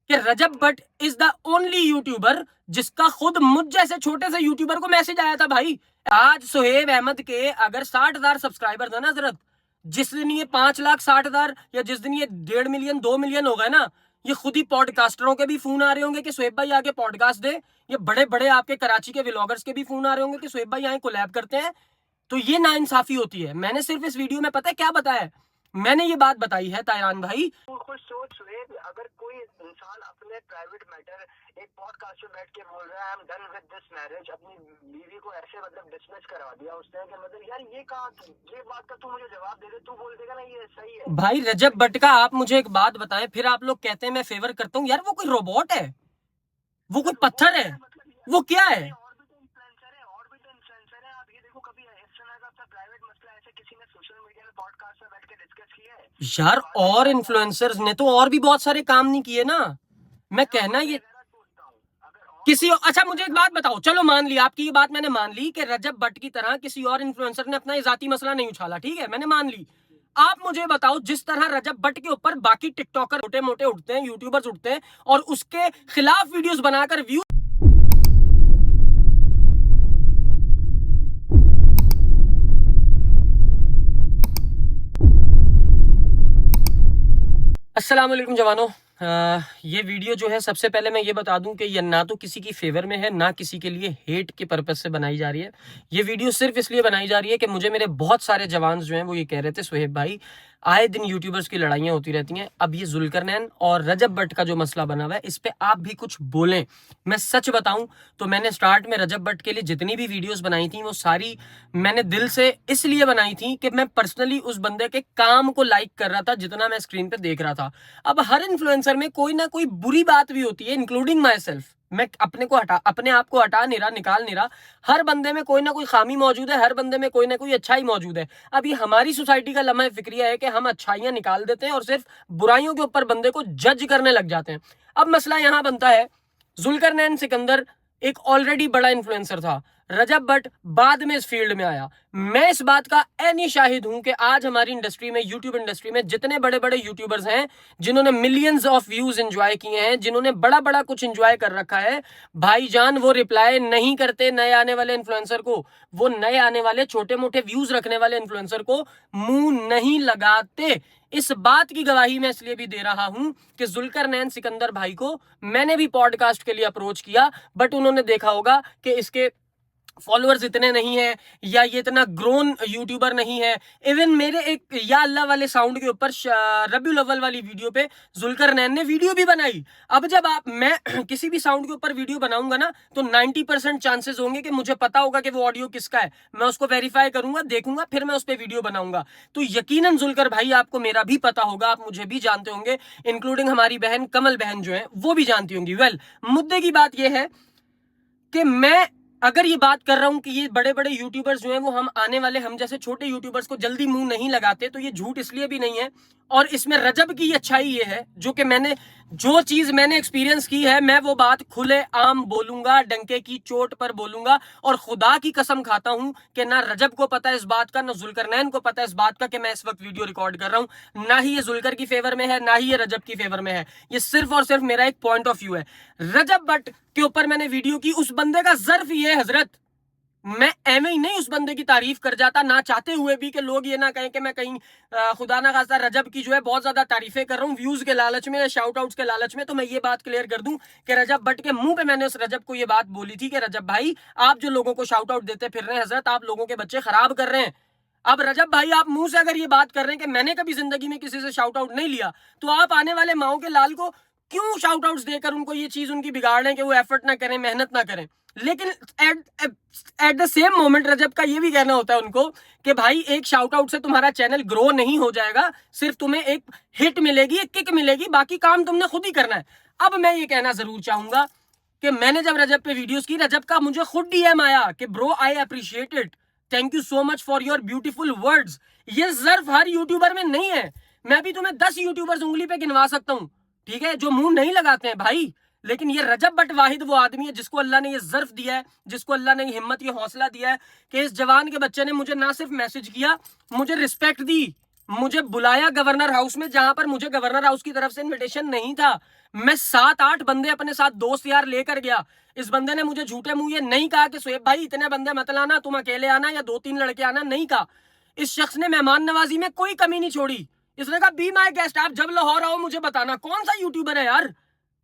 कि Rajab Bhatt is the only YouTuber जिसका खुद मुझ जैसे छोटे से यूट्यूबर को मैसेज आया था भाई। आज सुहेब अहमद के अगर 60,000 सब्सक्राइबर था ना हजरत, जिस दिन ये 5,60,000 या जिस दिन ये 1.5 मिलियन 2 मिलियन हो गए ना, ये खुद ही पॉडकास्टरों के भी फोन आ रहे होंगे कि सुहेब भाई आके पॉडकास्ट दे। ये बड़े बड़े आपके कराची के व्लॉगर्स के भी फोन आ रहे होंगे कि सुहेब भाई आए कोलैब करते हैं। तो ये नाइंसाफी होती है। मैंने सिर्फ इस वीडियो में पता है क्या बताया है, मैंने ये बात बताई है तायरान भाई। खुद सोच सुहेब, अगर कोई इंसान अपने प्राइवेट मैटर एक पॉडकास्ट में बैठ के बोल रहा है I am done with this marriage, अपनी बीवी को ऐसे मतलब डिसमिस करवा दिया उसने कि मतलब यार ये कहा, ये बात का तू मुझे जवाब दे दे, तू बोल देगा ना ये सही है। भाई रजब भट्ट का आप मुझे एक बात बताएं, फिर आप लोग कहते हैं मैं फेवर करता हूँ। यार वो कोई रोबोट है, वो कोई पत्थर है, वो क्या है? यार और इन्फ्लुएंसर्स ने तो और भी बहुत सारे काम नहीं किए ना। मैं कहना ये किसी अच्छा मुझे एक बात बताओ, चलो मान ली आपकी ये बात, मैंने मान ली कि रजब भट्ट की तरह किसी और इन्फ्लुएंसर ने अपना जाती मसला नहीं उछाला, ठीक है, मैंने मान ली। आप मुझे बताओ जिस तरह रजब भट्ट के ऊपर बाकी टिकटॉकर मोटे मोटे उठते हैं, यूट्यूबर्स उठते हैं और उसके खिलाफ वीडियोस बनाकर व्यू। अस्सलाम वालेकुम जवानों। ये वीडियो जो है, सबसे पहले मैं ये बता दूं कि ये ना तो किसी की फेवर में है, ना किसी के लिए हेट के पर्पज से बनाई जा रही है। ये वीडियो सिर्फ इसलिए बनाई जा रही है कि मुझे मेरे बहुत सारे जवान जो हैं वो ये कह रहे थे सुहेब भाई आए दिन यूट्यूबर्स की लड़ाइयाँ होती रहती हैं, अब ये जुल्करनैन और रजब भट्ट का जो मसला बना हुआ है इस पे आप भी कुछ बोलें। मैं सच बताऊं तो मैंने स्टार्ट में रजब भट्ट के लिए जितनी भी वीडियोस बनाई थी वो सारी मैंने दिल से इसलिए बनाई थी कि मैं पर्सनली उस बंदे के काम को लाइक कर रहा था जितना मैं स्क्रीन पे देख रहा था। अब हर इन्फ्लुएंसर में कोई ना कोई बुरी बात भी होती है, इंक्लूडिंग माई सेल्फ। मैं अपने आप को हटा नहीं रहा, निकाल नहीं रहा। हर बंदे में कोई ना कोई खामी मौजूद है, हर बंदे में कोई ना कोई अच्छाई मौजूद है। अब ये हमारी सोसाइटी का लम्हा फिक्रिया है कि हम अच्छाइयां निकाल देते हैं और सिर्फ बुराइयों के ऊपर बंदे को जज करने लग जाते हैं। अब मसला यहां बनता है, जुल्करनैन सिकंदर एक ऑलरेडी बड़ा इन्फ्लुएंसर था, रजब भट्ट बाद में इस फील्ड में आया। मैं इस बात का ऐनी शाहिद हूं कि आज हमारी इंडस्ट्री में, यूट्यूब इंडस्ट्री में जितने बड़े बड़े यूट्यूबर्स हैं जिन्होंने मिलियंस ऑफ व्यूज एंजॉय किए हैं, जिन्होंने बड़ा बड़ा कुछ एंजॉय कर रखा है, भाईजान वो रिप्लाई नहीं करते नए आने वाले इन्फ्लुएंसर को, वो नए आने वाले छोटे मोटे व्यूज रखने वाले इन्फ्लुएंसर को मुंह नहीं लगाते। इस बात की गवाही मैं इसलिए भी दे रहा हूं कि जुल्करनैन सिकंदर भाई को मैंने भी पॉडकास्ट के लिए अप्रोच किया, बट उन्होंने देखा होगा कि इसके फॉलोअर्स इतने नहीं है या ये इतना ग्रोन यूट्यूबर नहीं है। इवन मेरे एक या अल्लाह वाले साउंड के ऊपर रबीउल अव्वल वाली वीडियो पे जुल्करनैन ने वीडियो भी बनाई। अब जब मैं किसी भी साउंड के ऊपर वीडियो बनाऊंगा ना तो 90% चांसेस होंगे कि मुझे पता होगा कि वो ऑडियो किसका है, मैं उसको वेरीफाई करूंगा, देखूंगा, फिर मैं उस पर वीडियो बनाऊंगा। तो यकीनन जुल्कर भाई आपको मेरा भी पता होगा, आप मुझे भी जानते होंगे, इंक्लूडिंग हमारी बहन कमल बहन जो है वो भी जानती होंगी। मुद्दे की बात यह है कि मैं अगर ये बात कर रहा हूं कि ये बड़े बड़े यूट्यूबर्स जो हैं वो हम आने वाले हम जैसे छोटे यूट्यूबर्स को जल्दी मुंह नहीं लगाते, तो ये झूठ इसलिए भी नहीं है। और इसमें रजब की अच्छाई ये है जो कि जो चीज मैंने एक्सपीरियंस की है मैं वो बात खुले आम बोलूंगा, डंके की चोट पर बोलूंगा। और खुदा की कसम खाता हूं कि ना रजब को पता है इस बात का, ना जुल्करनैन को पता है इस बात का कि मैं इस वक्त वीडियो रिकॉर्ड कर रहा हूं। ना ही ये जुल्कर की फेवर में है, ना ही ये रजब की फेवर में है। ये सिर्फ और सिर्फ मेरा एक पॉइंट ऑफ व्यू है। रजब भट्ट के ऊपर मैंने वीडियो की, उस बंदे का ज़र्फ ये है हजरत, मैं एवं ही नहीं उस बंदे की तारीफ कर जाता, ना चाहते हुए भी कि लोग ये ना कहें कि मैं कहीं खुदा ना खास्ता रजब की जो है बहुत ज्यादा तारीफें कर रहा हूं व्यूज के लालच में या शाउट आउट्स के लालच में। तो मैं ये बात क्लियर कर दूं कि रजब भट्ट के मुंह पे मैंने उस रजब को ये बात बोली थी कि रजब भाई आप जो लोगों को शाउट आउट देते फिर रहे हैं हजरत, आप लोगों के बच्चे खराब कर रहे हैं। अब रजब भाई आप मुंह से अगर ये बात कर रहे हैं कि मैंने कभी जिंदगी में किसी से शाउट आउट नहीं लिया, तो आप आने वाले माओ के लाल को क्यों शाउट आउट्स देकर उनको ये चीज उनकी बिगाड़ लें कि वो एफर्ट ना करें, मेहनत ना करें। लेकिन एट द सेम मोमेंट रजब का ये भी कहना होता है उनको कि भाई एक शाउट आउट से तुम्हारा चैनल ग्रो नहीं हो जाएगा, सिर्फ तुम्हें एक हिट मिलेगी, एक किक मिलेगी, बाकी काम तुमने खुद ही करना है। अब मैं ये कहना जरूर चाहूंगा कि मैंने जब रजब पे वीडियोस की, रजब का मुझे खुद डीएम आया कि bro I appreciate it, thank you so much for your beautiful words. ये सिर्फ हर यूट्यूबर में नहीं है, मैं भी तुम्हें 10 यूट्यूबर्स उंगली पे गिनवा सकता हूं, ठीक है, जो मुंह नहीं लगाते हैं भाई। लेकिन ये रजब भट्ट वाहिद वो आदमी है जिसको अल्लाह ने ये ज़र्फ दिया है, जिसको अल्लाह ने हिम्मत, ये हौसला दिया है कि इस जवान के बच्चे ने मुझे ना सिर्फ मैसेज किया, मुझे रिस्पेक्ट दी, मुझे बुलाया गवर्नर हाउस में, जहां पर मुझे गवर्नर हाउस की तरफ से इनविटेशन नहीं था। मैं 7-8 बंदे अपने साथ दोस्त यार लेकर गया। इस बंदे ने मुझे झूठे मुंह ये नहीं कहा कि शोएब भाई इतने बंदे मत लाना, तुम अकेले आना या 2-3 लड़के आना, नहीं कहा। इस शख्स ने मेहमान नवाजी में कोई कमी नहीं छोड़ी। इसने कहा बी माई गेस्ट, आप जब लाहौर आओ मुझे बताना। कौन सा यूट्यूबर है यार,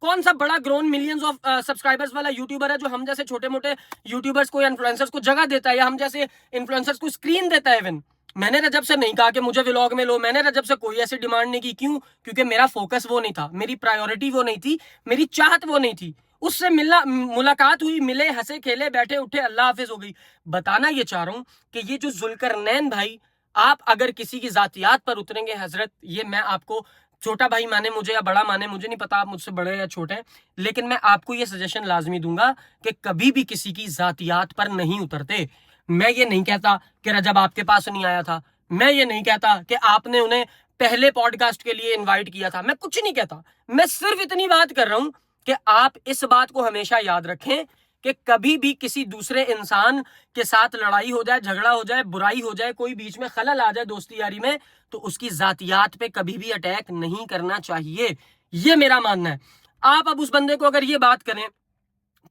कौन सा बड़ा ग्रोन मिलियंस ऑफ सब्सक्राइबर्स वाला यूट्यूबर है जो हम जैसे छोटे मोटे यूट्यूबर्स को या इन्फ्लुएंसर्स को जगह देता है, या हम जैसे इन्फ्लुएंसर्स को स्क्रीन देता है। इवन मैंने रजब से नहीं कहा कि मुझे व्लॉग में लो, मैंने रजब से कोई ऐसी डिमांड नहीं की। क्यों? क्योंकि मेरा फोकस वो नहीं था, मेरी प्रायोरिटी वो नहीं थी, मेरी चाहत वो नहीं थी। उससे मिलना, मुलाकात हुई, मिले, हंसे खेले, बैठे उठे, अल्लाह हाफिज हो गई। बताना ये चाह रहा हूं कि ये जो जुल्करनैन भाई, आप अगर किसी की जातियात पर उतरेंगे हजरत, ये मैं आपको, छोटा भाई माने मुझे या बड़ा माने मुझे नहीं पता, आप मुझसे बड़े या छोटे हैं, लेकिन मैं आपको ये सजेशन लाजमी दूंगा कि कभी भी किसी की जातियात पर नहीं उतरते। मैं ये नहीं कहता कि रजब आपके पास नहीं आया था, मैं ये नहीं कहता कि आपने उन्हें पहले पॉडकास्ट के लिए इनवाइट किया था, मैं कुछ नहीं कहता। मैं सिर्फ इतनी बात कर रहा हूं कि आप इस बात को हमेशा याद रखें कि कभी भी किसी दूसरे इंसान के साथ लड़ाई हो जाए, झगड़ा हो जाए, बुराई हो जाए, कोई बीच में खलल आ जाए दोस्ती यारी में, तो उसकी जातियात पे कभी भी अटैक नहीं करना चाहिए। ये मेरा मानना है। आप अब उस बंदे को अगर ये बात करें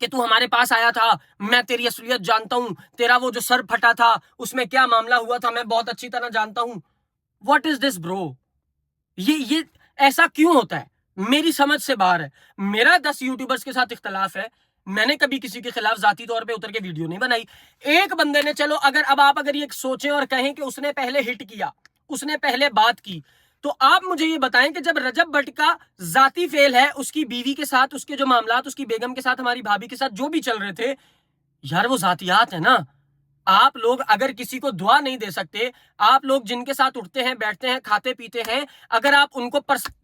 कि तू हमारे पास आया था, मैं तेरी असलियत जानता हूं, तेरा वो जो सर फटा था उसमें क्या मामला हुआ था मैं बहुत अच्छी तरह जानता हूं। What is this bro? ये ऐसा क्यों होता है? मेरी समझ से बाहर है। मेरा 10 यूट्यूबर्स के साथ इख्तलाफ है, मैंने कभी किसी के खिलाफ जाती तौर पे उतर के वीडियो नहीं बनाई। एक बंदे ने, चलो अगर अब आप अगर ये सोचें और कहें कि उसने पहले हिट किया, उसने पहले बात की, तो आप मुझे ये बताएं कि जब रजब भट्ट का जाती फेल है, उसकी बीवी के साथ, उसके जो मामलात उसकी बेगम के साथ, हमारी भाभी के साथ जो भी चल रहे थे, यार वो जातियात है ना। आप लोग अगर किसी को दुआ नहीं दे सकते, आप लोग जिनके साथ उठते हैं, बैठते हैं, खाते पीते हैं, अगर आप उनको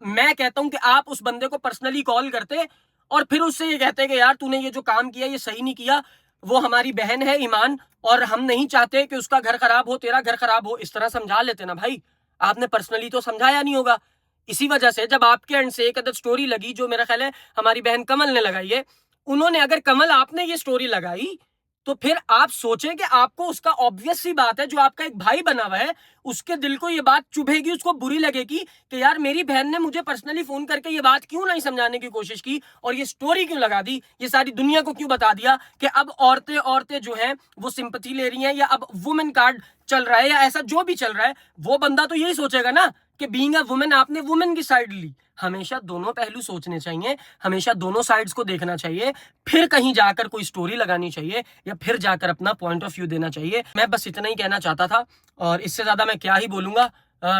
मैं कहता हूं कि आप उस बंदे को पर्सनली कॉल करते और फिर उससे ये कहते कि यार तूने ये जो काम किया ये सही नहीं किया, वो हमारी बहन है ईमान, और हम नहीं चाहते कि उसका घर खराब हो, तेरा घर खराब हो, इस तरह समझा लेते ना भाई। आपने पर्सनली तो समझाया नहीं होगा। इसी वजह से जब आपके एंड से एक अदद स्टोरी लगी, जो मेरा ख्याल है हमारी बहन कमल ने लगाई है, उन्होंने, अगर कमल आपने ये स्टोरी लगाई, तो फिर आप सोचें कि आपको उसका, ऑब्वियस सी बात है, जो आपका एक भाई बना हुआ है, उसके दिल को ये बात चुभेगी, उसको बुरी लगेगी कि यार मेरी बहन ने मुझे पर्सनली फोन करके ये बात क्यों नहीं समझाने की कोशिश की, और ये स्टोरी क्यों लगा दी, ये सारी दुनिया को क्यों बता दिया कि अब औरतें जो हैं वो सिंपैथी ले रही हैं, या अब वुमेन कार्ड चल रहा है, या ऐसा जो भी चल रहा है, वो बंदा तो यही सोचेगा ना कि बीइंग अ वुमेन आपने वुमेन की साइड ली। हमेशा दोनों पहलू सोचने चाहिए, हमेशा दोनों साइड्स को देखना चाहिए, फिर कहीं जाकर कोई स्टोरी लगानी चाहिए, या फिर जाकर अपना पॉइंट ऑफ व्यू देना चाहिए। मैं बस इतना ही कहना चाहता था, और इससे ज्यादा मैं क्या ही बोलूंगा।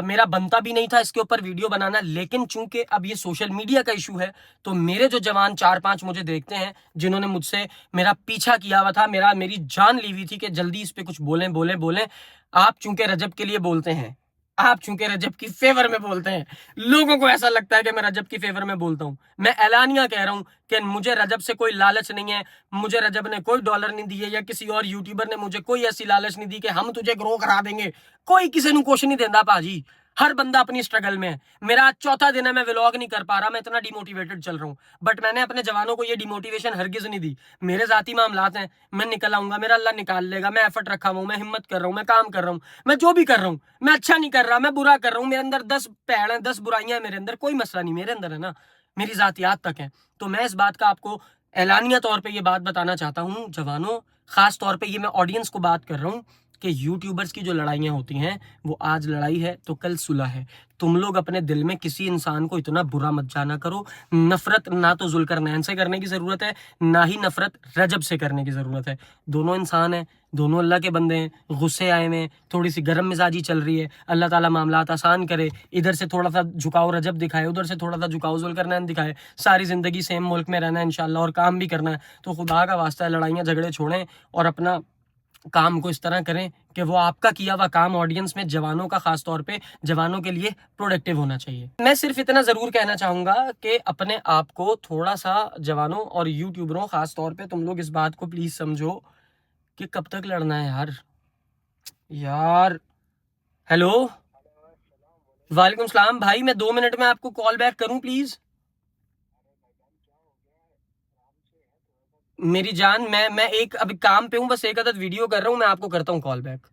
मेरा बनता भी नहीं था इसके ऊपर वीडियो बनाना, लेकिन चूंकि अब ये सोशल मीडिया का इशू है, तो मेरे जो जवान 4-5 मुझे देखते हैं, जिन्होंने मुझसे मेरा पीछा किया हुआ था, मेरी जान ली हुई थी कि जल्दी इस पे कुछ बोलें बोलें बोलें, आप चूंकि रजब के लिए बोलते हैं, आप चूंकि रजब की फेवर में बोलते हैं, लोगों को ऐसा लगता है कि मैं रजब की फेवर में बोलता हूं। मैं ऐलानिया कह रहा हूं कि मुझे रजब से कोई लालच नहीं है, मुझे रजब ने कोई डॉलर नहीं दिए, या किसी और यूट्यूबर ने मुझे कोई ऐसी लालच नहीं दी कि हम तुझे ग्रो करा देंगे। कोई किसी को कुछ नहीं देता पाजी, हर बंदा अपनी स्ट्रगल में है। मेरा आज चौथा दिन है, मैं व्लॉग नहीं कर पा रहा, मैं इतना डिमोटिवेटेड चल रहा हूं, बट मैंने अपने जवानों को ये डिमोटिवेशन हरगिज नहीं दी। मेरे जाती मामलात हैं, मैं निकल आऊंगा, मेरा अल्लाह निकाल लेगा, मैं एफर्ट रखा हूं, मैं हिम्मत कर रहा हूं, मैं काम कर रहा हूं, मैं जो भी कर रहा हूं, मैं अच्छा नहीं कर रहा, मैं बुरा कर रहा हूं, मेरे अंदर 10 पैड़ हैं, 10 बुराइयां हैं मेरे अंदर, कोई मसला नहीं, मेरे अंदर है ना, मेरी जातियात तक है। तो मैं इस बात का आपको ऐलानिया तौर पर यह बात बताना चाहता हूँ जवानों, खास तौर पर ये मैं ऑडियंस को बात कर रहा हूँ कि यूट्यूबर्स की जो लड़ाइयाँ होती हैं, वो आज लड़ाई है तो कल सुलह है। तुम लोग अपने दिल में किसी इंसान को इतना बुरा मत जाना करो। नफरत ना तो जुल्करनैन से करने की ज़रूरत है, ना ही नफरत रजब से करने की ज़रूरत है। दोनों इंसान हैं, दोनों अल्लाह के बंदे हैं, गुस्से आए में, थोड़ी सी गर्म मिजाजी चल रही है, अल्लाह ताला मामलात आसान करे। इधर से थोड़ा सा झुकाव रजब दिखाए, उधर से थोड़ा सा झुकाव जुल्करनैन दिखाए। सारी ज़िंदगी सेम मुल्क में रहना है इंशाल्लाह, और काम भी करना है, तो खुदा का वास्ता है लड़ाइयाँ झगड़े छोड़ें और अपना काम को इस तरह करें कि वो आपका किया हुआ काम ऑडियंस में, जवानों का खास तौर पे, जवानों के लिए प्रोडक्टिव होना चाहिए। मैं सिर्फ इतना जरूर कहना चाहूंगा कि अपने आप को थोड़ा सा, जवानों और यूट्यूबरों खास तौर पे, तुम लोग इस बात को प्लीज समझो कि कब तक लड़ना है यार। यार हेलो, वालेकुम सलाम भाई, मैं 2 मिनट में आपको कॉल बैक करूं प्लीज? मेरी जान, मैं एक अभी काम पे हूँ, बस एक अदद वीडियो कर रहा हूँ, मैं आपको करता हूँ कॉल बैक।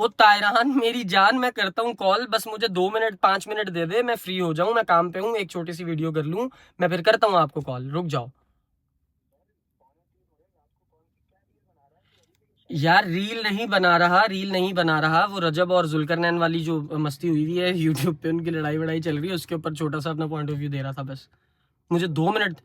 ओ तायरान मेरी जान, मैं करता हूँ कॉल, बस मुझे 2 मिनट 5 मिनट दे दे, मैं फ्री हो जाऊं, मैं काम पे हूँ, एक छोटी सी वीडियो कर लूं, मैं फिर करता हूँ आपको कॉल, रुक जाओ। यार रील नहीं बना रहा, रील नहीं बना रहा, वो रजब और जुल्करनैन वाली जो मस्ती हुई हुई है यूट्यूब पे, उनकी लड़ाई वड़ाई चल रही है, उसके ऊपर छोटा सा अपना पॉइंट ऑफ व्यू दे रहा था बस। मुझे 2 मिनट।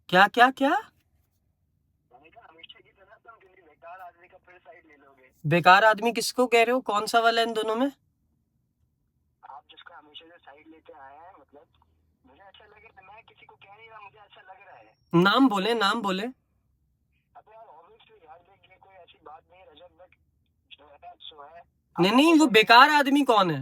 क्या क्या क्या? मैंने कहा हमेशा की तरह तुम किसी बेकार आदमी का फिर साइड ले लोगे। बेकार आदमी किसको कह रहे हो, कौन सा वाला है इन दोनों में? आप जिसका हमेशा से साइड लेते आए हैं, मतलब मुझे अच्छा लग रहा है, मैं किसी को कह नहीं रहा, मुझे अच्छा लग रहा है। नाम बोले, नाम बोले। अब यार ऑब्वियसली यार देख, ये कोई ऐसी बात नहीं है, रजब बट जो है सो है। नहीं नहीं, वो बेकार आदमी कौन है?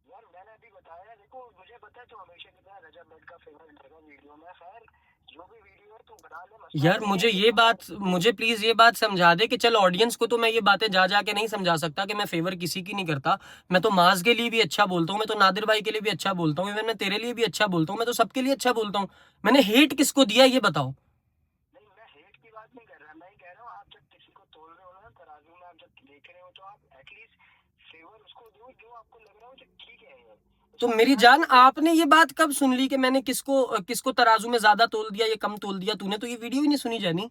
यार मैंने अभी बताया, देखो मुझे पता है तो हमेशा की तरह रजब बट का फेवरेट रहेगा वीडियो में। खैर जो भी वीडियो है तू बना ले, मसला यार नहीं मुझे है। ये बात, मुझे प्लीज ये बात समझा दे कि चल ऑडियंस को तो मैं ये बातें जा जा के नहीं समझा सकता कि मैं फेवर किसी की नहीं करता, मैं तो माज के लिए भी अच्छा बोलता हूँ, मैं तो नादिर भाई के लिए भी अच्छा बोलता हूँ, इवन मैं तेरे लिए भी अच्छा बोलता हूँ, मैं तो सबके लिए अच्छा बोलता हूँ। मैंने हेट किसको दिया ये बताओ। नहीं, मैं हेट की बात नहीं कर रहा, मैं ये कह रहा हूँ आप जब किसी को तोल रहे हो ना तराजू में, आप जब देख रहे हो तो आप एटलीस्ट फेवर उसको दो जो आपको लग रहा हो जो ठीक है। ये तो उसको मेरी मजाक जान, मत करो। आपने ये बात कब सुन ली कि मैंने किसको किसको तराजू में ज्यादा तोल दिया या कम तोल दिया? तूने तो ये वीडियो ही नहीं सुनी जानी।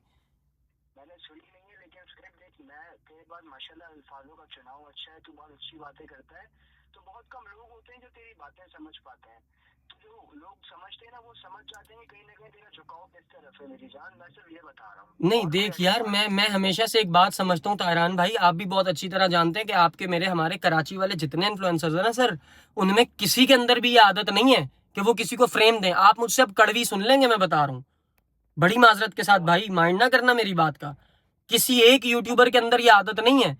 मैंने सुनी नहीं है, लेकिन स्क्रिप्ट देख, मैं तेरे पास माशाल्लाह अल्फाजों का चुनाव अच्छा है, तू बहुत अच्छी बातें करता है। तो बहुत कम लोग होते हैं जो तेरी बातें समझ पाते हैं। तो जो लोग समझते हैं ना, वो समझ जाते हैं कि कहीं ना कहीं तेरा झुकाव किस तरफ है। मेरी जान, मैं सिर्फ ये बता रहा हूँ, नहीं और कोई देख ऐसी यार, बात मैं नहीं। हमेशा से एक बात समझता हूँ तायरान भाई, आप भी बहुत अच्छी तरह जानते हैं कि आपके मेरे हमारे कराची वाले जितने इन्फ्लुएंसर्स हैं ना सर, उनमें किसी के अंदर भी ये आदत नहीं है कि वो किसी को फ्रेम दें। आप मुझसे अब कड़वी सुन लेंगे, मैं बता रहा हूँ बड़ी माजरत के साथ भाई, माइंड ना करना मेरी बात का। किसी एक यूट्यूबर के अंदर ये आदत नहीं है।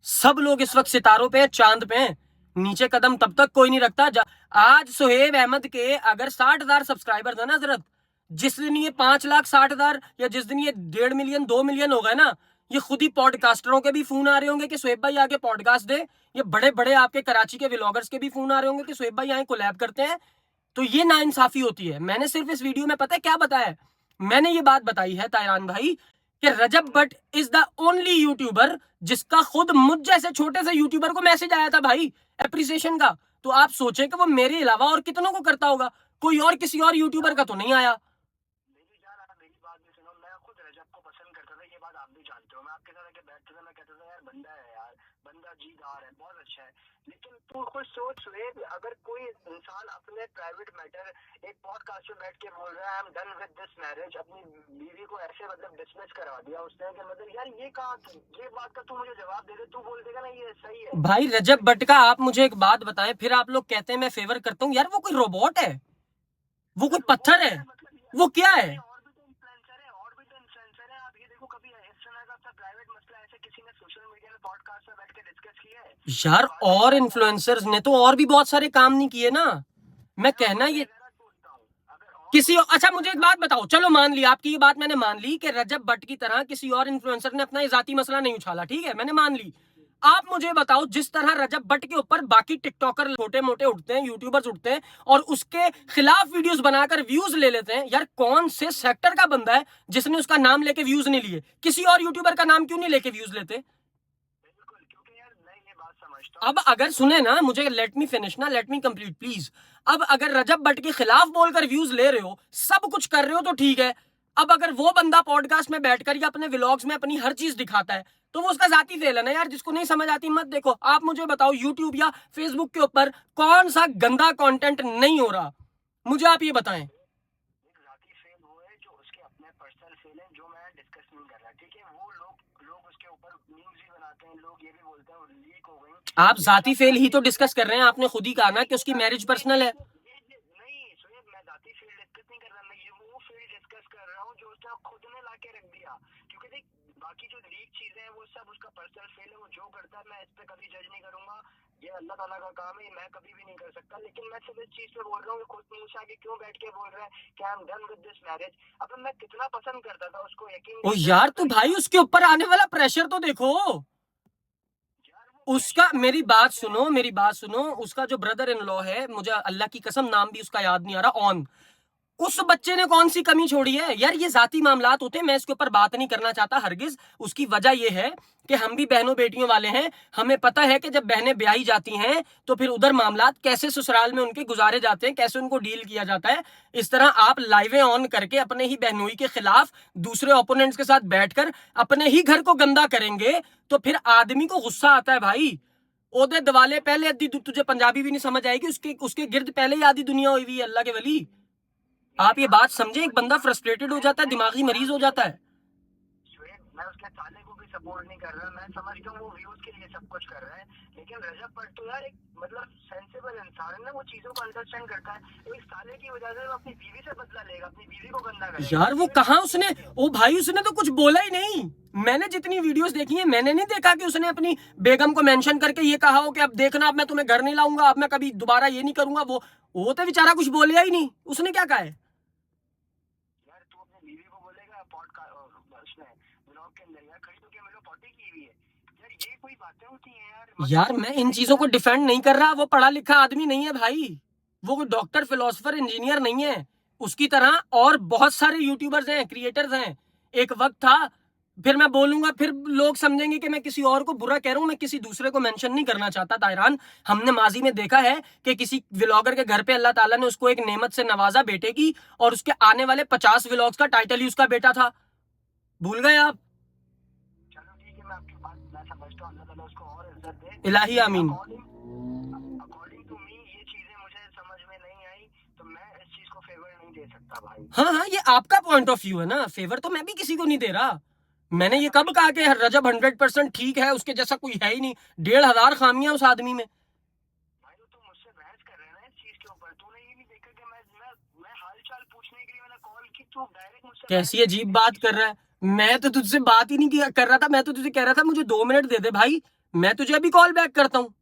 सब लोग इस वक्त सितारों पे हैं, चांद पे हैं, नीचे कदम तब तक कोई नहीं रखता। आज सुहेब अहमद के अगर 60,000 सब्सक्राइबर है ना हजरत, जिस दिन ये 5,60,000 या जिस दिन ये 1.5 मिलियन 2 मिलियन हो गए ना, ये खुद ही पॉडकास्टरों के भी फोन आ रहे होंगे कि सुहेब भाई आगे पॉडकास्ट दे। ये बड़े बड़े आपके कराची के व्लॉगर्स के भी फोन आ रहे होंगे कि सुहेब भाई आए कोलैब करते हैं। तो ये नाइंसाफी होती है। मैंने सिर्फ इस वीडियो में पता है क्या बताया है? मैंने ये बात बताई है तायरान भाई कि Rajab Bhatt is the only YouTuber जिसका खुद मुझ जैसे छोटे से यूट्यूबर को मैसेज आया था भाई एप्रिसिएशन का। तो आप सोचें कि वो मेरे अलावा और कितनों को करता होगा, कोई और किसी और यूट्यूबर का तो नहीं आया। मेरी जान, आप मेरी बात भी सुनो, मैं खुद रजब को पसंद करता था, ये बात आप भी जानते हो। मैं आपके साथ आके बैठता था, मैं कहता था यार बंदा है यार, बंदा जीदार है, बहुत अच्छा है। लेकिन तू खुद सोच सुहेब, अगर कोई इंसान अपने प्राइवेट मैटर एक पॉडकास्ट में बैठ के बोल रहा है I am done with this marriage, अपनी बीवी को ऐसे मतलब डिसमिस करवा दिया उसने कि मतलब यार ये कहा, ये बात का तू मुझे जवाब दे दे, तू बोल देगा ना ये सही है। भाई रजब भट्ट का आप मुझे एक बात बताएं, फिर आप लोग कहते हैं मैं फेवर करता हूं। यार वो कोई रोबोट है? वो कोई पत्थर है? मतलब वो क्या है? अरे और भी तो इन्फ्लुएंसर है, और भी तो इन्फ्लुएंसर है। आप ये देखो, कभी इस तरह का अपना प्राइवेट मसला ऐसे किसी ने सोशल मीडिया में पॉडकास्ट में बैठ के डिस्कस किया है? यार और इन्फ्लुएंसर्स ने तो और भी बहुत सारे काम नहीं किए ना। मैं कहना ये बोलता हूँ, अगर और किसी और, अच्छा मुझे एक बात बताओ, चलो मान ली आपकी ये बात, मैंने मान ली कि रजब भट्ट की तरह किसी और इन्फ्लुएंसर ने अपना ये जाती मसला नहीं उछाला, ठीक है, मैंने मान ली। आप मुझे बताओ, जिस तरह रजब भट्ट के ऊपर बाकी टिकटॉकर छोटे मोटे उठते हैं, यूट्यूबर्स उठते हैं और उसके खिलाफ वीडियोस बनाकर व्यूज ले लेते हैं, यार कौन से सेक्टर का बंदा है जिसने उसका नाम लेके व्यूज नहीं लिए? किसी और यूट्यूबर का नाम क्यों नहीं लेके व्यूज लेते? बिल्कुल, क्योंकि यार मैं ये बात समझता हूँ, अब अगर सुने ना मुझे, लेट मी फिनिश ना, लेट मी कंप्लीट प्लीज। अब अगर रजब भट्ट के खिलाफ बोलकर व्यूज ले रहे हो, सब कुछ कर रहे हो तो ठीक है। अब अगर वो बंदा पॉडकास्ट में बैठकर या अपने व्लॉग्स में अपनी हर चीज दिखाता है, तो वो उसका जाती फेल है ना यार। जिसको नहीं समझ आती मत देखो। आप मुझे बताओ, यूट्यूब या फेसबुक के ऊपर कौन सा गंदा कंटेंट नहीं हो रहा, मुझे आप ये बताएं। एक जाती फेल वो है जो उसके अपने पर्सनल फेल है, जो मैं डिस्कस नहीं कर रहा, ठीक है। वो लोग लोग उसके ऊपर मीम्स भी बनाते हैं, लोग ये भी बोलते हैं लीक हो गई। आप लेकिन जाती आप फेल ही जाती तो डिस्कस कर रहे हैं, आपने खुद ही कहा ना कि उसकी मैरिज पर्सनल है। नहीं सुहेब, मैं जाती फील्ड डिस्कस नहीं कर रहा, मैं ये वो फील्ड डिस्कस कर रहा हूँ जो उसने खुद ने ला के रख दिया। क्योंकि देख, बाकी जो लीक चीजें हैं वो सब उसका पर्सनल फेल है, वो जो करता है मैं इस पे कभी जज नहीं करूंगा। ये अल्लाह ताला का काम है, मैं कभी भी नहीं कर सकता। लेकिन मैं सिर्फ इस चीज पे बोल रहा हूँ, खुद मुंह से आके क्यों बैठ के बोल रहा है कि I am done with this marriage. अब मैं कितना पसंद करता था उसको, यकीन ओ नहीं यार, करता तो था भाई यार। उसके ऊपर आने वाला प्रेशर तो देखो। वो उसका, प्रेशर मेरी आपको बात समझ सुनो, मेरी बात सुनो, उसका जो ब्रदर इन लॉ है, मुझे अल्लाह की कसम नाम भी उसका याद नहीं आ रहा, ऑन, उस बच्चे ने कौन सी कमी छोड़ी है यार? ये जाती मामलात होते हैं, मैं इसके ऊपर बात नहीं करना चाहता हरगिज। उसकी वजह ये है कि हम भी बहनों बेटियों वाले हैं, हमें पता है कि जब बहनें ब्याही जाती हैं तो फिर उधर मामलात कैसे ससुराल में उनके गुजारे जाते हैं, कैसे उनको डील किया जाता है। इस तरह आप लाइवें ऑन करके अपने ही बहनोई के खिलाफ दूसरे ओपोनेंट्स के साथ बैठकर अपने ही घर को गंदा करेंगे तो फिर आदमी को गुस्सा आता है भाई। ओदे दवाले पहले अद्धी तुझे पंजाबी भी नहीं समझ आएगी, उसके उसके गिर्द पहले ही आधी दुनिया हुई हुई है अल्लाह के वली। आप ये बात समझे, एक बंदा फ्रस्ट्रेटेड हो जाता है, दिमागी मरीज हो जाता है। मैं उसके साले को भी सपोर्ट नहीं कर रहा, मैं समझता हूँ वो व्यूज के लिए सब कुछ कर रहा है, लेकिन रजब भट्ट तो यार एक मतलब सेंसिबल इंसान है ना, वो चीजों को अंडरस्टैंड करता है। एक साले की वजह से वो अपनी बीवी से बदला लेगा, अपनी बीवी को गंदा करेगा यार वो कहाँ उसने, ओ भाई उसने तो कुछ बोला ही नहीं। मैंने जितनी वीडियोस देखी है मैंने नहीं देखा कि उसने अपनी बेगम को मेंशन करके ये कहा हो कि अब देखना, अब मैं तुम्हें घर नहीं लाऊंगा, अब मैं कभी दोबारा ये नहीं करूंगा। वो तो बेचारा कुछ बोलिया ही नहीं। उसने क्या कहा है? यार तू अपनी बीवी को बोलेगा उसमें ब्लॉग के अंदर, यार खड़ी तो क्या मेरे को पॉटी की हुई है, यार ये कोई बातें होती हैं यार? यार मैं इन चीजों को डिफेंड नहीं कर रहा, वो पढ़ा लिखा आदमी नहीं है भाई, वो कोई डॉक्टर फिलोसोफर इंजीनियर नहीं है। उसकी तरह और बहुत सारे यूट्यूबर्स हैं, क्रिएटर्स हैं। एक वक्त था, फिर मैं बोलूंगा फिर लोग समझेंगे कि मैं किसी और को बुरा कह रहा हूं। मैं किसी दूसरे को मेंशन नहीं करना चाहता तायरान। हमने माजी में देखा है कि किसी व्लॉगर के घर पे अल्लाह ताला ने उसको एक नेमत से नवाजा बेटे की, और उसके आने वाले 50 व्लॉग्स का टाइटल ही उसका बेटा था। भूल गए आप? चलो ठीक है, मैं आपकी बात मैं समझता हूँ, अल्लाह ताला उसको और इज्जत दे। इलाही आमीन। अकॉर्डिंग टू मी ये चीजें मुझे समझ में नहीं आई, तो मैं इस चीज को फेवर नहीं दे सकता भाई। हाँ हाँ, ये आपका पॉइंट ऑफ व्यू है ना, फेवर तो मैं भी किसी को नहीं दे रहा। मैंने ये कब कहा कि रजब 100% ठीक है, उसके जैसा कोई है ही नहीं। 1,500 खामियां उस आदमी में। भाई तो तुम मुझसे बहस कर रहे हैं ना इस चीज के ऊपर, तूने ये नहीं देखा कि मैं हाल चाल पूछने के लिए मैंने कॉल की, तू डायरेक्ट मुझसे कैसी अजीब बात कर रहा है। मैं तो तुझसे बात ही नहीं कर रहा था, मैं तो तुझे कह रहा था मुझे 2 मिनट दे दे भाई, मैं तुझे अभी कॉल बैक करता हूँ।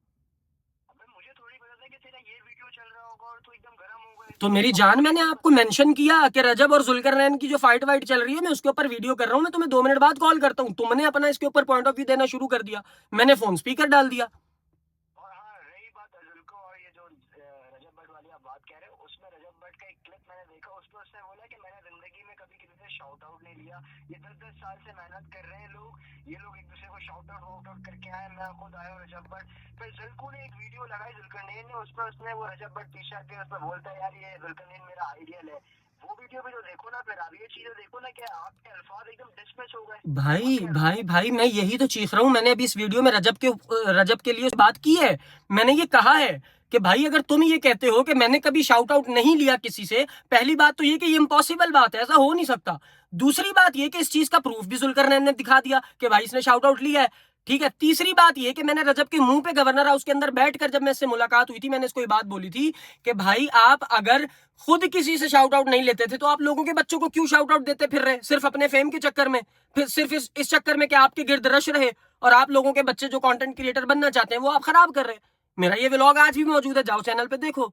मुझे थोड़ी पता था कि तेरा ये वीडियो चल रहा होगा और तू एकदम गर्म हो गया। तो मेरी जान, मैंने आपको मेंशन किया कि रजब और जुल्करनैन की जो फाइट वाइट चल रही है मैं उसके ऊपर वीडियो कर रहा हूँ, मैं तुम्हें 2 मिनट बाद कॉल करता हूँ। तुमने अपना इसके ऊपर पॉइंट ऑफ व्यू देना शुरू कर दिया, मैंने फोन स्पीकर डाल दिया। और हाँ, रही बात अजुल्को और ये जो रजब भट्ट वाली आप बात कह रहे हो, उसमें रजब भट्ट का एक क्लिप मैंने देखा, उसमें उसने बोला कि मैंने जिंदगी में कभी किसी से शाउट आउट नहीं लिया, ये 10-10 साल से मेहनत कर रहे हैं लोग, ये लोग एक दूसरे को शाउट आउट करके आए, मैं खुद आया हूँ रजब भट्ट। फिर जुल्कू ने एक वीडियो लगाई जुल्करनैन ने, उसमें उसने वो रजब भट्ट टी-शर्ट के उसमें बोलता है यार ये जुल्करनैन मेरा आइडियल है। वो वीडियो भी तो देखो ना, फिर आप ये चीजें देखो ना कि आपके अल्फाज एकदम डिसमिस हो गए। भाई भाई भाई, मैं यही तो चीख रहा हूँ। मैंने अभी इस वीडियो में रजब के लिए बात की है। मैंने ये कहा है कि भाई अगर तुम ये कहते हो कि मैंने कभी शाउट आउट नहीं लिया किसी से, पहली बात तो ये कि ये इम्पॉसिबल बात है, ऐसा हो नहीं सकता। दूसरी बात ये कि इस चीज का प्रूफ भी जुल्करनैन ने दिखा दिया कि भाई इसने शाउट आउट लिया है। ठीक है, तीसरी बात ये कि मैंने रजब के मुंह पे गवर्नर हाउस के अंदर बैठकर जब मैं इससे मुलाकात हुई थी, मैंने इसको ये बात बोली थी कि भाई आप अगर खुद किसी से शाउट आउट नहीं लेते थे तो आप लोगों के बच्चों को क्यों शाउट आउट देते फिर रहे, सिर्फ अपने फेम के चक्कर में, फिर सिर्फ इस चक्कर में कि आपके गिर्द रश रहे और आप लोगों के बच्चे जो कंटेंट क्रिएटर बनना चाहते हैं वो आप खराब कर रहे हैं। मेरा ये व्लॉग आज भी मौजूद है, जाओ चैनल पे देखो।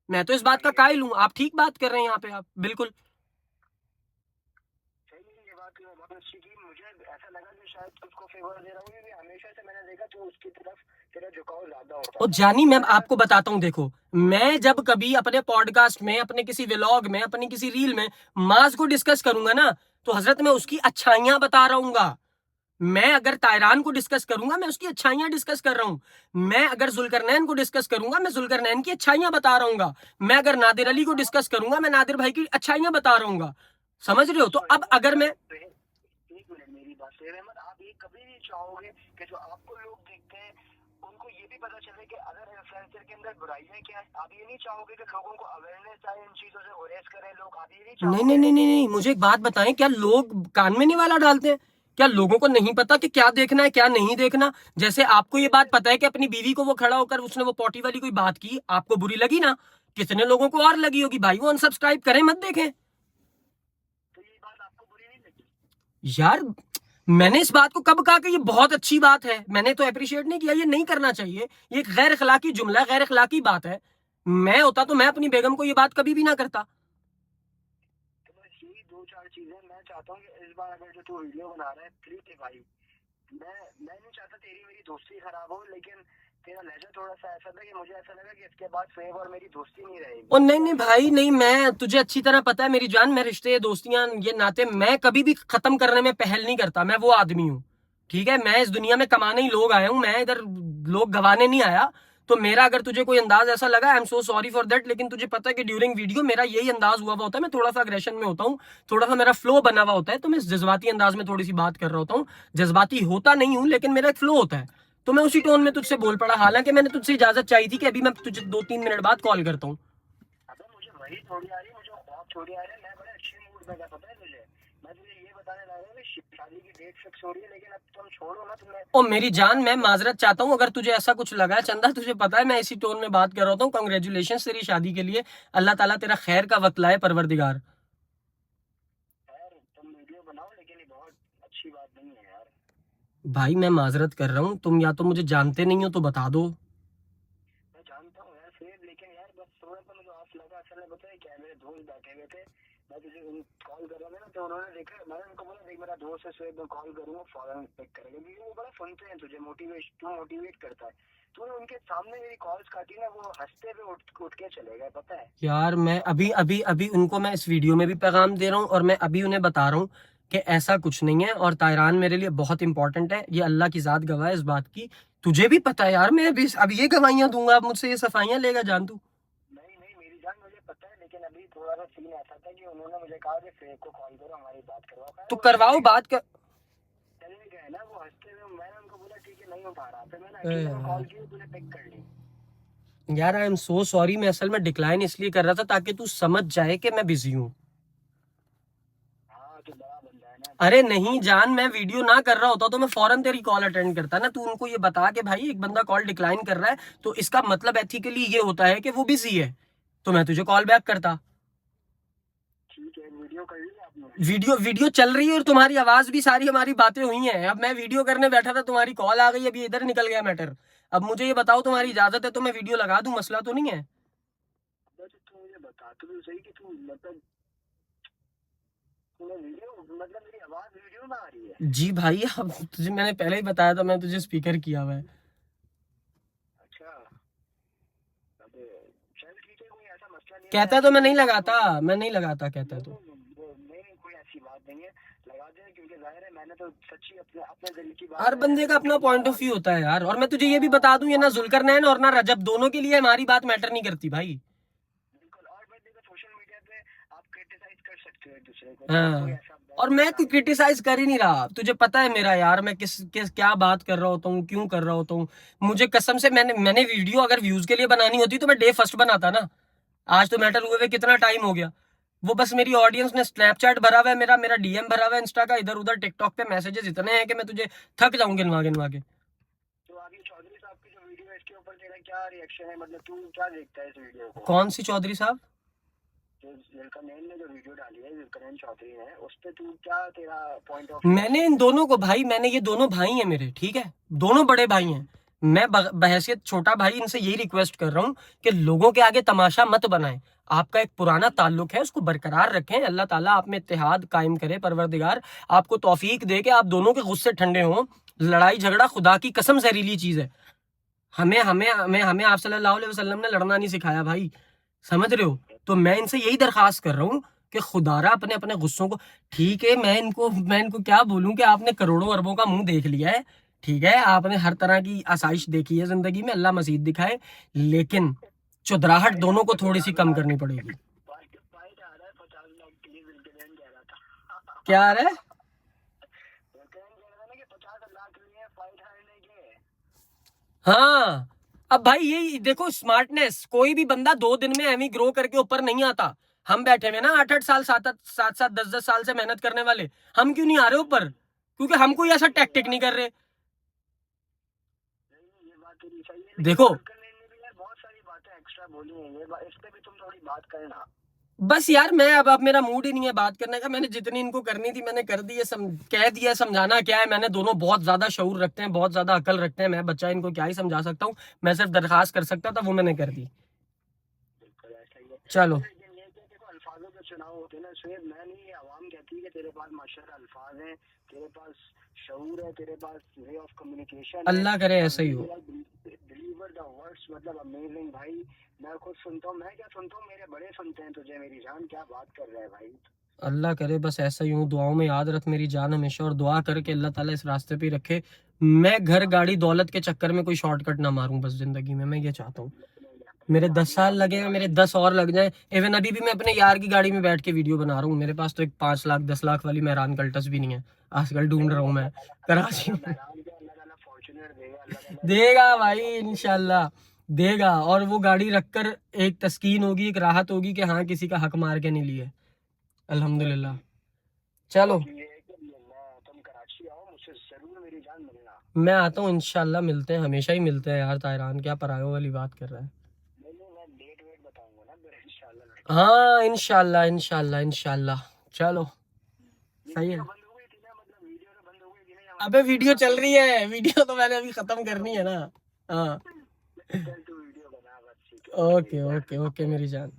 मैं तो इस बात का कायल हूं, आप ठीक बात कर रहे हैं यहाँ पे, आप बिल्कुल सही। ये बात बहुत अच्छी की, मुझे ऐसा लगा कि शायद उसको फेवर दे रहा हूँ, क्योंकि हमेशा से मैंने देखा तो उसकी तरफ तेरा झुकाव ज्यादा होता और था। जानी मैं आपको बताता हूँ, देखो मैं जब कभी अपने पॉडकास्ट में, अपने किसी व्लॉग में, अपनी किसी रील में माज को डिस्कस करूंगा ना, तो हजरत मैं उसकी अच्छाइयां बता रहा हूँ। मैं अगर तायरान को डिस्कस करूंगा मैं उसकी अच्छाइयां डिस्कस कर रहा हूं। मैं अगर जुल्करनैन को डिस्कस करूंगा मैं जुल्करनैन की अच्छाइयां बता रहा हूँ। मैं अगर नादिर अली को डिस्कस करूंगा मैं नादिर भाई की अच्छाइयां बता रहा हूँ। समझ रहे हो? तो अब अगर मैं, एक मिनट मेरी बात से अहमद, आप ये कभी नहीं चाहोगे कि जो आपको लोग देखते हैं उनको ये भी पता चले कि अदर इन्फ्लुएंसर के अंदर बुराइयां क्या है? आप ये नहीं चाहोगे कि लोगों को अवेयरनेस आए इन चीजों से, ओरेस करें लोग? आप ये नहीं नहीं नहीं चाहोगे? नहीं नहीं नहीं, मुझे एक बात बताएं, क्या लोग कान में नहीं वाला डालते हैं? क्या लोगों को नहीं पता कि क्या देखना है क्या नहीं देखना? जैसे आपको ये बात पता है कि अपनी बीवी को वो खड़ा होकर उसने वो पॉटी वाली कोई बात की, आपको बुरी लगी ना, कितने लोगों को और लगी होगी भाई, वो अनसब्सक्राइब करें मत देखें। तो ये बात आपको बुरी नहीं लगी? यार मैंने इस बात को कब कहा कि ये बहुत अच्छी बात है? मैंने तो अप्रिशिएट नहीं किया, ये नहीं करना चाहिए, ये एक गैर अखलाकी जुमला, गैर अखलाकी बात है। मैं होता तो मैं अपनी बेगम को ये बात कभी भी ना करता। तो बस यही 2-4 चीजें मैं चाहता हूँ कि इस बार अगर जो तू वीडियो बना रहा है, प्लीज भाई, मैं नहीं चाहता तेरी मेरी दोस्ती खराब हो, लेकिन तेरा लहजा थोड़ा सा ऐसा था कि मुझे ऐसा लगा कि इसके बाद फेब और मेरी दोस्ती नहीं रहेगी। ओ नहीं नहीं भाई नहीं, मैं तुझे अच्छी तरह पता है मेरी जान, मैं रिश्ते दोस्तियां ये नाते मैं कभी भी खत्म करने में पहल नहीं करता, मैं वो आदमी हूँ। ठीक है, मैं इस दुनिया में कमाने ही लोग आया हूँ, मैं इधर लोग गवाने नहीं आया। तो मेरा अगर तुझे कोई अंदाज ऐसा लगा, I am so sorry for that, लेकिन तुझे पता है कि ड्यूरिंग वीडियो मेरा यही अंदाज हुआ हुआ होता है, मैं थोड़ा सा अग्रेशन में होता हूँ, थोड़ा सा मेरा फ्लो बना हुआ होता है, तो मैं इस जज्बाती अंदाज में थोड़ी सी बात कर रहा होता हूँ। जज्बाती होता नहीं हूँ लेकिन मेरा एक फ्लो होता है, तो मैं उसी टोन में तुझसे बोल पड़ा, हालांकि मैंने तुझसे इजाजत चाहिए थी कि अभी मैं तुझे 2-3 मिनट बाद कॉल करता हूँ। अबे मुझे वही थोड़ी आ रही, मुझे ख्वाब थोड़ी आ रहे, मैं बड़े अच्छे मूड में था, पता है तुझे। मैं तुझे ये बताने लगा कि शादी की डेट फिक्स हो रही है, लेकिन अब तुम छोड़ो ना, तुम्हें। ओ मेरी जान, मैं माजरत चाहता हूँ अगर तुझे ऐसा कुछ लगा है चंदा, तुझे पता है मैं इसी टोन में बात कर रहा हूँ। कांग्रेचुलेशन तेरी शादी के लिए, अल्लाह ताला तेरा खैर का वक्त लाए परवरदिगार। यार तुम वीडियो बनाओ, लेकिन ये बहुत अच्छी बात नहीं है यार। भाई मैं माजरत कर रहा हूँ, तुम या तो मुझे जानते नहीं हो तो बता दो। मैं जानता हूँ यार फिर, लेकिन यार बस थोड़ा सा मुझे ऑफ लगा। असल में पता है क्या, मेरे दोस्त बैठे हुए थे, मैं तुझे कॉल कर रहा था ना, तो उन्होंने देखा, मैंने उनको बोला देख मेरा दोस्त है सुहेब, मैं कॉल करूंगा फौरन पिक करेगा, क्योंकि वो बड़ा सुनते हैं तुझे, मोटिवेट करता है। तो उनके सामने मेरी कॉल्स काटी ना, वो हंसते हुए उठ के चले गए, पता है। यार मैं अभी अभी अभी उनको मैं इस वीडियो में भी पैगाम दे रहा हूँ, और मैं अभी उन्हें बता रहा हूँ कि ऐसा कुछ नहीं है, और तायरान मेरे लिए बहुत इंपॉर्टेंट है, ये अल्लाह की जात गवाह है इस बात की। तुझे भी पता है यार, मैं अभी ये गवाहियां दूंगा, अब मुझसे ये सफाइयां लेगा जान तू। नहीं नहीं मेरी जान, मुझे पता है, लेकिन अभी थोड़ा सा सीन ऐसा था कि उन्होंने मुझे कहा कि फेक को कॉल करो, हमारी बात करवाओ। तो करवाओ बात कर। चले गए ना वो हंसते हुए, मैंने उनको बोला ठीक है नहीं उठा रहा, फिर मैंने अकेले में कॉल की, तूने पिक कर ली। यार आई एम सो सॉरी, मैं असल में डिक्लाइन इसलिए कर रहा था ताकि तू समझ जाए कि मैं बिजी हूँ। हाँ तो बड़ा बंदा है ना। अरे नहीं जान, मैं वीडियो ना कर रहा होता तो मैं फौरन तेरी कॉल अटेंड करता ना। तू उनको ये बता के भाई एक बंदा कॉल डिक्लाइन कर रहा है, तो इसका मतलब एथिकली ये होता है कि वो बिजी है, तो मैं तुझे कॉल बैक करता। ठीक है, वीडियो कर ली आपने। वीडियो वीडियो चल रही है और तुम्हारी आवाज भी, सारी हमारी बातें हुई हैं। अब मैं वीडियो करने बैठा था, तुम्हारी कॉल आ गई, अभी इधर निकल गया मैटर। अब मुझे ये बताओ, तुम्हारी इजाजत है तो मैं वीडियो लगा दूं, मसला तो नहीं है? बस तू मुझे बता तो भी सही कि तू मतलब तूने वीडियो, मतलब मेरी आवाज वीडियो में आ रही है। जी भाई, अब तुझे मैंने पहले ही बताया था, मैं तुझे स्पीकर किया हुआ है। अच्छा। अबे चल ठीक है, कोई ऐसा मसला नहीं है। कहता है तो मैं नहीं लगाता, मैं नहीं लगाता कहता है तो। नहीं कोई ऐसी बात नहीं है, लगा दे, क्योंकि जाहिर है मैंने तो सच्ची अपने अपने दिल की हर बात बंदे का अपना पॉइंट ऑफ व्यू होता है यार, और मैं तुझे ये भी बता दूं, ये ना जुल्करनैन और ना रजब दोनों के लिए हमारी बात मैटर नहीं करती भाई। बिल्कुल। और मैं देखो सोशल मीडिया पे आप क्रिटिसाइज कर सकते हो एक दूसरे को, तो कोई हाँ, ऐसा और मैं कोई क्रिटिसाइज कर ही नहीं रहा, तुझे पता है मेरा यार, मैं किस क्या बात कर रहा होता हूँ, क्यों कर रहा होता हूँ। मुझे कसम से, मैंने वीडियो अगर व्यूज के लिए बनानी होती तो मैं डे फर्स्ट बनाता ना। आज तो मैटर हुए हुए कितना टाइम हो गया। वो बस मेरी ऑडियंस ने स्नैपचैट भरा हुआ है, मेरा डीएम भरा हुआ है इंस्टा का, इधर उधर टिकटॉक पे मैसेजेस इतने हैं कि मैं तुझे थक जाऊं गिनवा गिनवा के। तो आगे चौधरी साहब की जो वीडियो है इसके ऊपर तेरा क्या रिएक्शन है, मतलब तू क्या देखता है इस वीडियो को। कौन सी चौधरी साहब? जो जुल्करनैन ने जो वीडियो डाली है, जुल्करनैन चौधरी ने, उस पे तू क्या, तेरा पॉइंट ऑफ व्यू। मैंने इन दोनों को भाई, मैंने ये दोनों भाई हैं मेरे, ठीक है, दोनों बड़े भाई हैं। मैं बहैसियत छोटा भाई इनसे यही रिक्वेस्ट कर रहा हूँ कि लोगों के आगे तमाशा मत बनाएं। आपका एक पुराना ताल्लुक है, उसको बरकरार रखें। अल्लाह ताला आप में इत्तेहाद कायम करे, परवरदिगार आपको तौफीक दे के आप दोनों के गुस्से ठंडे हों। लड़ाई झगड़ा खुदा की कसम जहरीली चीज है। हमें हमें हमें हमें आप सल्लल्लाहु अलैहि वसल्लम ने लड़ना नहीं सिखाया भाई, समझ रहे हो? तो मैं इनसे यही दरखास्त कर रहा हूँ कि खुदारा अपने अपने गुस्सों को, ठीक है, मैं इनको क्या बोलूं कि आपने करोड़ों अरबों का मुंह देख लिया है, ठीक है, आपने हर तरह की आसाइश देखी है जिंदगी में, अल्लाह मजीद दिखाए, लेकिन चुदराहट दोनों को थोड़ी सी कम करनी पड़ेगी। फाइट आ रहा है 50 लाख के लिए, जुल्करनैन कह रहा था। क्या आ रहा है? जुल्करनैन कह रहा था ना कि 50 लाख लिए फाइट हारने के। हाँ, अब भाई यही देखो स्मार्टनेस, कोई भी बंदा 2 दिन में एवं ग्रो करके ऊपर नहीं आता। हम बैठे हुए ना 8-8 साल, 7-7 10-10 साल से मेहनत करने वाले, हम क्यों नहीं आ रहे ऊपर? क्योंकि हम कोई ऐसा टैक्टिक नहीं कर रहे। नहीं ये बात तेरी सही है, लेकिन देखो जुल्करनैन ने भी यार बहुत सारी बातें एक्स्ट्रा बोली हैं, ये इस पे भी तुम थोड़ी बात करना। बस यार, मैं अब मेरा मूड ही नहीं है बात करने का, मैंने जितनी इनको करनी थी मैंने कर दी है, कह दिया। समझाना क्या है, मैंने दोनों बहुत ज्यादा शऊर रखते हैं, बहुत ज्यादा अकल रखते हैं, मैं बच्चा इनको क्या ही समझा सकता हूँ। मैं सिर्फ दरखास्त कर सकता था, वो मैंने कर दी। बिल्कुल ऐसा ही है। चलो लेकिन ये कि देखो अल्फाजों के चुनाव होते हैं ना शुएब, मैं नहीं, आवाम कहती है कि तेरे पास माशाल्लाह अल्फाज हैं, तेरे पास शऊर है, तेरे पास वे ऑफ कम्युनिकेशन है। अल्लाह करे ऐसा ही हो। डिलीवर द वर्ड्स, मतलब अमेजिंग भाई। मैं खुद सुनता हूँ, मैं क्या सुनता हूँ, मेरे बड़े सुनते हैं तुझे, मेरी जान क्या बात कर रहा है भाई। अल्लाह करे बस ऐसा ही हूँ, दुआओं में याद रख मेरी जान हमेशा, और दुआ करके अल्लाह ताला इस रास्ते पे ही रखे। मैं घर गाड़ी दौलत के चक्कर में कोई शॉर्टकट ना मारूं बस जिंदगी में, मैं ये चाहता हूँ। मेरे 10 साल लगे हैं, मेरे 10 और लग जाए। इवन अभी भी मैं अपने यार की गाड़ी में बैठ के वीडियो बना रहा हूँ। मेरे पास तो एक 5 लाख 10 लाख वाली मेहरान कल्टस भी नहीं है, आजकल ढूंढ रहा हूँ मैं कराची में। देगा भाई इंशाल्लाह देगा, और वो गाड़ी रखकर एक तस्कीन होगी, एक राहत होगी कि हाँ किसी का हक मार के नहीं लिए, अल्हम्दुलिल्लाह। चलो तुम कराची आओ, मुझसे जरूर मेरी जान मिलना। मैं आता हूँ इंशाल्लाह, मिलते हैं, हमेशा ही मिलते हैं यार। तायरान क्या परायों वाली बात कर रहा है। मैं डेट वेट बताऊंगा ना फिर इंशाल्लाह। हाँ इंशाल्लाह इंशाल्लाह इंशाल्लाह। चलो सही है। बंद हो गई थी ना, मतलब वीडियो तो बंद हो गई थी ना। अबे वीडियो चल रही है, वीडियो तो मैंने अभी खत्म करनी है ना। हाँ चल तू वीडियो बना बस, ठीक है। ओके ओके ओके मेरी जान,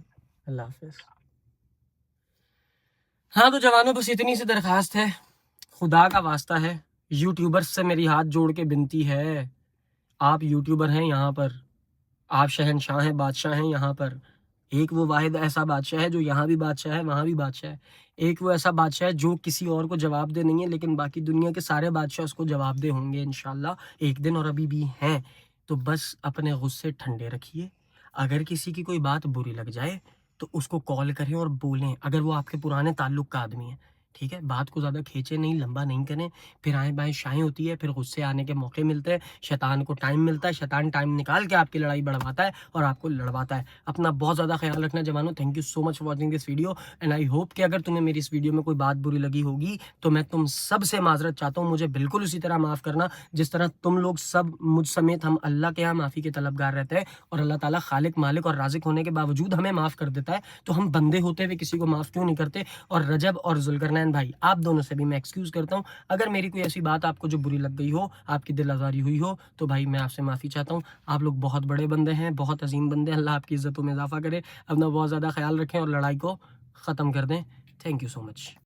अल्लाह हाफिज। हाँ तो जवानों बस इतनी सी दरखास्त है, खुदा का वास्ता है, यूट्यूबर्स से मेरी हाथ जोड़ के विनती है, आप यूट्यूबर हैं यहाँ पर, आप शहनशाह हैं, बादशाह हैं यहाँ पर। एक वो वाहिद ऐसा बादशाह है जो यहाँ भी बादशाह है, वहाँ भी बादशाह है। एक वो ऐसा बादशाह है जो किसी और को जवाब दे नहीं है, लेकिन बाकी दुनिया के सारे बादशाह उसको जवाब दे होंगे इंशाल्लाह एक दिन, और अभी भी हैं। तो बस अपने गुस्से ठंडे रखिए। अगर किसी की कोई बात बुरी लग जाए तो उसको कॉल करें और बोलें, अगर वो आपके पुराने ताल्लुक का आदमी है, ठीक है। बात को ज़्यादा खींचे नहीं, लंबा नहीं करें, फिर आए बाएं शाएं होती है, फिर गुस्से आने के मौके मिलते हैं, शैतान को टाइम मिलता है, शैतान टाइम निकाल के आपकी लड़ाई बढ़वाता है और आपको लड़वाता है। अपना बहुत ज़्यादा ख्याल रखना जवानों। Thank you so much for watching this video, and I hope कि अगर तुम्हें मेरी इस वीडियो में कोई बात बुरी लगी होगी तो मैं तुम सब से माजरत चाहता हूँ। मुझे बिल्कुल उसी तरह माफ़ करना जिस तरह तुम लोग सब मुझ समेत हम अल्लाह के यहाँ माफ़ी के तलबगार रहते हैं, और अल्लाह ताला खालिक मालिक और राजिक होने के बावजूद हमें माफ़ कर देता है। तो हम बंदे होते हुए किसी को माफ़ क्यों नहीं करते। और रजब और जुल्करनैन भाई, आप दोनों से भी मैं एक्सक्यूज़ करता हूँ। अगर मेरी कोई ऐसी बात आपको जो बुरी लग गई हो, आपकी दिल आज़ारी हुई हो, तो भाई मैं आपसे माफ़ी चाहता हूँ। आप लोग बहुत बड़े बंदे हैं, बहुत अजीम बंदे हैं। अल्लाह आपकी इज़्ज़तों में इजाफा करे। अपना बहुत ज़्यादा ख्याल रखें और लड़ाई को ख़त्म कर दें। Thank you so much.